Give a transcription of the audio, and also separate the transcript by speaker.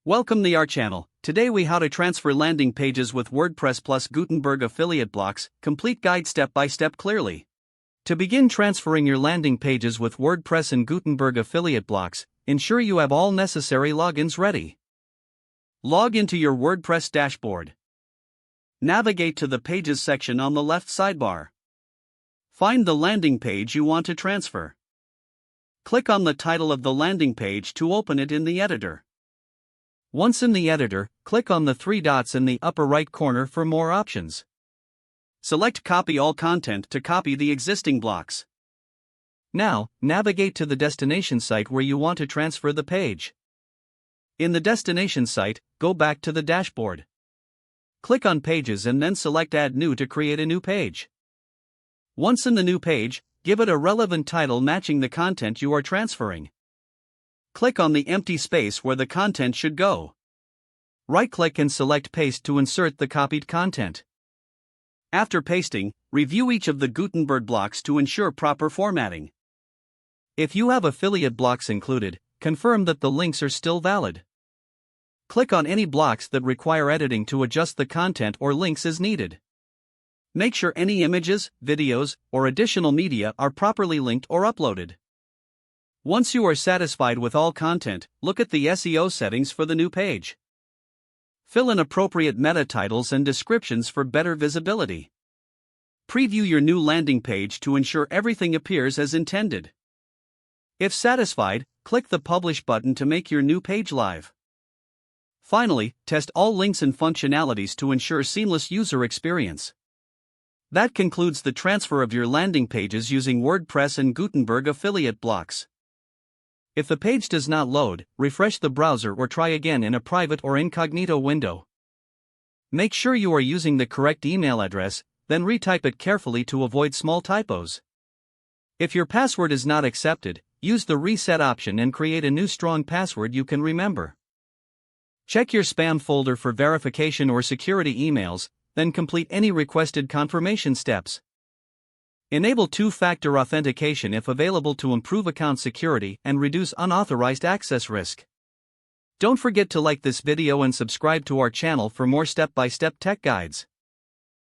Speaker 1: Welcome to our channel. Today we how to transfer landing pages with WordPress plus Gutenberg affiliate blocks, complete guide step by step clearly. To begin transferring your landing pages with WordPress and Gutenberg affiliate blocks, ensure you have all necessary logins ready. Log into your WordPress dashboard. Navigate to the Pages section on the left sidebar. Find the landing page you want to transfer. Click on the title of the landing page to open it in the editor. Once in the editor, click on the three dots in the upper right corner for more options. Select Copy All Content to copy the existing blocks. Now, navigate to the destination site where you want to transfer the page. In the destination site, go back to the dashboard. Click on Pages and then select Add New to create a new page. Once in the new page, give it a relevant title matching the content you are transferring. Click on the empty space where the content should go. Right-click and select Paste to insert the copied content. After pasting, review each of the Gutenberg blocks to ensure proper formatting. If you have affiliate blocks included, confirm that the links are still valid. Click on any blocks that require editing to adjust the content or links as needed. Make sure any images, videos, or additional media are properly linked or uploaded. Once you are satisfied with all content, look at the SEO settings for the new page. Fill in appropriate meta titles and descriptions for better visibility. Preview your new landing page to ensure everything appears as intended. If satisfied, click the Publish button to make your new page live. Finally, test all links and functionalities to ensure seamless user experience. That concludes the transfer of your landing pages using WordPress and Gutenberg affiliate blocks. If the page does not load, refresh the browser or try again in a private or incognito window. Make sure you are using the correct email address, then retype it carefully to avoid small typos. If your password is not accepted, use the reset option and create a new strong password you can remember. Check your spam folder for verification or security emails, then complete any requested confirmation steps. Enable two-factor authentication if available to improve account security and reduce unauthorized access risk. Don't forget to like this video and subscribe to our channel for more step-by-step tech guides.